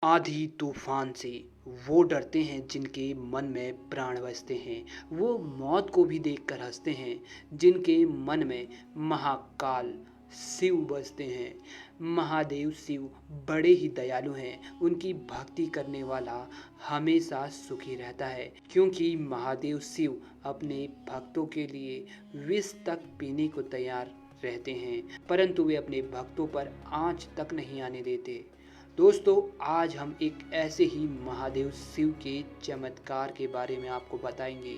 आंधी तूफान से वो डरते हैं जिनके मन में प्राण बसते हैं। वो मौत को भी देखकर हंसते हैं जिनके मन में महाकाल शिव बसते हैं। महादेव शिव बड़े ही दयालु हैं। उनकी भक्ति करने वाला हमेशा सुखी रहता है, क्योंकि महादेव शिव अपने भक्तों के लिए विष तक पीने को तैयार रहते हैं, परंतु वे अपने भक्तों पर आंच तक नहीं आने देते। दोस्तों, आज हम एक ऐसे ही महादेव शिव के चमत्कार के बारे में आपको बताएंगे,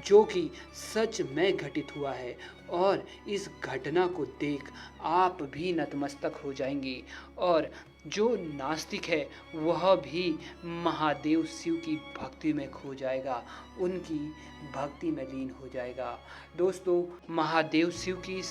जो कि सच में घटित हुआ है। और इस घटना को देख आप भी नतमस्तक हो जाएंगे, और जो नास्तिक है वह भी महादेव शिव की भक्ति में खो जाएगा, उनकी भक्ति में लीन हो जाएगा। दोस्तों, महादेव शिव की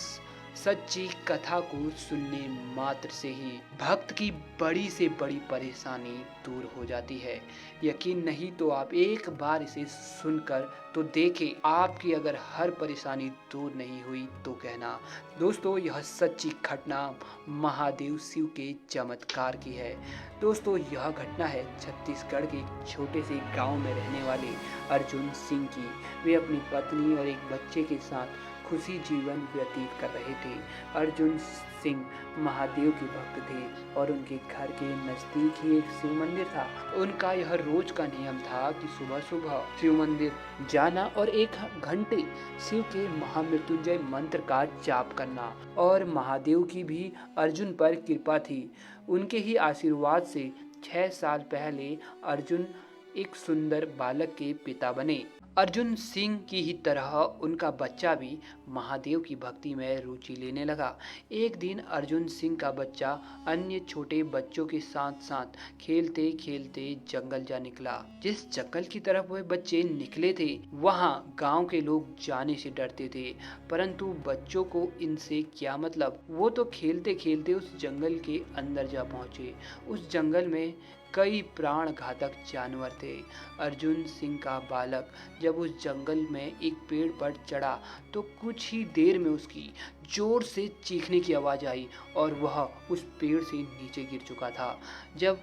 सच्ची कथा को सुनने मात्र से ही भक्त की बड़ी से बड़ी परेशानी दूर हो जाती है। यकीन नहीं तो आप एक बार इसे सुनकर तो देखें। आपकी अगर हर परेशानी दूर नहीं हुई तो कहना। दोस्तों, यह सच्ची घटना महादेव शिव के चमत्कार की है। दोस्तों, यह घटना है छत्तीसगढ़ के एक छोटे से गांव में रहने वाले अर्जुन सिंह की। वे अपनी पत्नी और एक बच्चे के साथ खुशी जीवन व्यतीत कर रहे थे। अर्जुन सिंह महादेव के भक्त थे और उनके घर के नजदीक ही एक शिव मंदिर था। उनका यह रोज का नियम था कि सुबह सुबह शिव मंदिर जाना और 1 घंटे शिव के महामृत्युंजय मंत्र का जाप करना। और महादेव की भी अर्जुन पर कृपा थी। उनके ही आशीर्वाद से 6 साल पहले अर्जुन एक सुंदर बालक के पिता बने। अर्जुन सिंह की ही तरह उनका बच्चा भी महादेव की भक्ति में रुचि लेने लगा। एक दिन अर्जुन सिंह का बच्चा अन्य छोटे बच्चों के साथ साथ खेलते खेलते जंगल जा निकला। जिस जंगल की तरफ वह बच्चे निकले थे, वहां गांव के लोग जाने से डरते थे, परंतु बच्चों को इनसे क्या मतलब। वो तो खेलते खेलते उस जंगल के अंदर जा पहुंचे। उस जंगल में कई प्राण घातक जानवर थे। अर्जुन सिंह का बालक जब उस जंगल में एक पेड़ पर चढ़ा तो कुछ ही देर में उसकी जोर से चीखने की आवाज आई और वह उस पेड़ से नीचे गिर चुका था। जब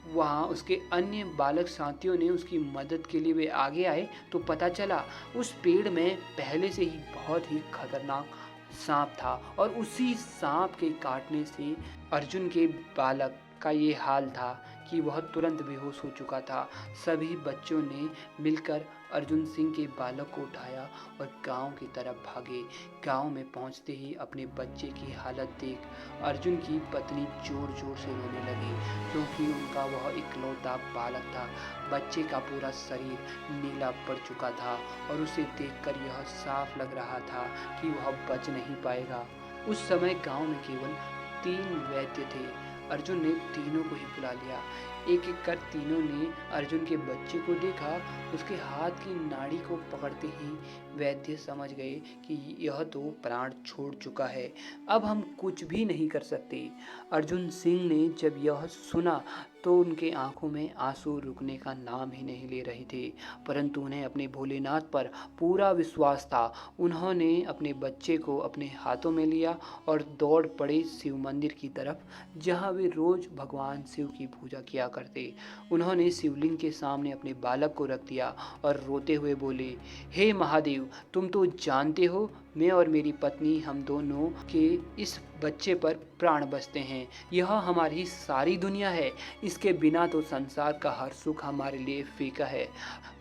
वहाँ उसके अन्य बालक साथियों ने उसकी मदद के लिए वे आगे आए तो पता चला उस पेड़ में पहले से ही बहुत ही खतरनाक सांप था, और उसी सांप के काटने से अर्जुन के बालक का ये हाल था कि वह तुरंत बेहोश हो चुका था। सभी बच्चों ने मिलकर अर्जुन सिंह के बालक को उठाया और गांव की तरफ भागे। गांव में पहुंचते ही अपने बच्चे की हालत देख अर्जुन की पत्नी जोर जोर से रोने लगी, क्योंकि उनका वह इकलौता बालक था। बच्चे का पूरा शरीर नीला पड़ चुका था और उसे देखकर यह साफ लग रहा था कि वह बच नहीं पाएगा। उस समय गांव में केवल 3 वैद्य थे। अर्जुन ने तीनों को ही बुला लिया। एक एक कर तीनों ने अर्जुन के बच्चे को देखा। उसके हाथ की नाड़ी को पकड़ते ही वैद्य समझ गए कि यह तो प्राण छोड़ चुका है, अब हम कुछ भी नहीं कर सकते। अर्जुन सिंह ने जब यह सुना तो उनके आंखों में आंसू रुकने का नाम ही नहीं ले रहे थे, परंतु उन्हें अपने भोलेनाथ पर पूरा विश्वास था। उन्होंने अपने बच्चे को अपने हाथों में लिया और दौड़ पड़े शिव मंदिर की तरफ, जहां वे रोज भगवान शिव की पूजा किया करते। उन्होंने शिवलिंग के सामने अपने बालक को रख दिया और रोते हुए बोले, हे महादेव, तुम तो जानते हो मैं और मेरी पत्नी हम दोनों के इस बच्चे पर प्राण बसते हैं। यह हमारी सारी दुनिया है, इसके बिना तो संसार का हर सुख हमारे लिए फीका है।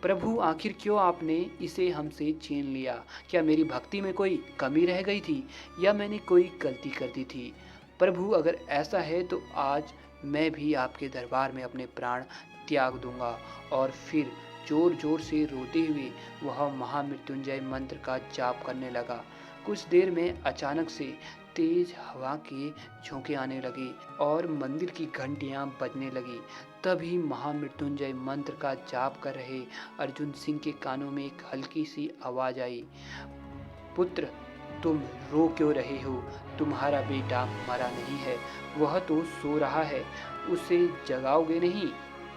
प्रभु, आखिर क्यों आपने इसे हमसे छीन लिया? क्या मेरी भक्ति में कोई कमी रह गई थी या मैंने कोई गलती कर दी थी? प्रभु, अगर ऐसा है तो आज मैं भी आपके दरबार में अपने प्राण त्याग दूंगा। और फिर जोर जोर से रोते हुए वह महामृत्युंजय मंत्र का जाप करने लगा। कुछ देर में अचानक से तेज हवा के झोंके आने लगे और मंदिर की घंटियां बजने लगी। तभी महामृत्युंजय मंत्र का जाप कर रहे अर्जुन सिंह के कानों में एक हल्की सी आवाज आई, पुत्र, तुम रो क्यों रहे हो? तुम्हारा बेटा मरा नहीं है, वह तो सो रहा है, उसे जगाओगे नहीं?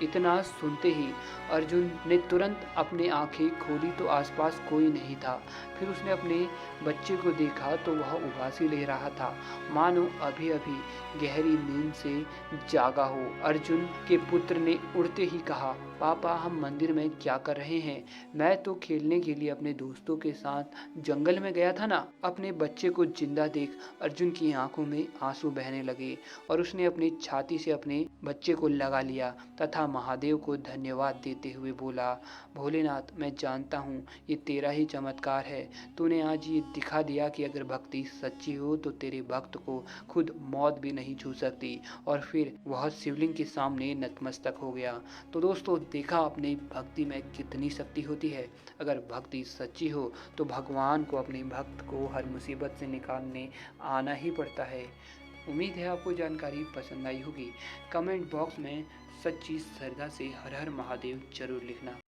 इतना सुनते ही अर्जुन ने तुरंत अपनी आंखें खोली तो आसपास कोई नहीं था। फिर उसने अपने बच्चे को देखा तो वह उबासी ले रहा था, मानो अभी-अभी गहरी नींद से जागा हो। अर्जुन के पुत्र ने उड़ते ही कहा, पापा हम मंदिर में क्या कर रहे हैं? मैं तो खेलने के लिए अपने दोस्तों के साथ जंगल में गया था ना। अपने बच्चे को जिंदा देख अर्जुन की आंखों में आंसू बहने लगे और उसने अपनी छाती से अपने बच्चे को लगा लिया तथा महादेव को धन्यवाद देते हुए बोला, भोलेनाथ मैं जानता हूँ ये तेरा ही चमत्कार है। तूने आज ये दिखा दिया कि अगर भक्ति सच्ची हो तो तेरे भक्त को खुद मौत भी नहीं छू सकती। और फिर वह शिवलिंग के सामने नतमस्तक हो गया। तो दोस्तों देखा आपने भक्ति में कितनी शक्ति होती है। अगर भक्ति सच्ची हो तो भगवान को अपने भक्त को हर मुसीबत से निकालने आना ही पड़ता है। उम्मीद है आपको जानकारी पसंद आई होगी। कमेंट बॉक्स में सच्ची श्रद्धा से हर हर महादेव जरूर लिखना।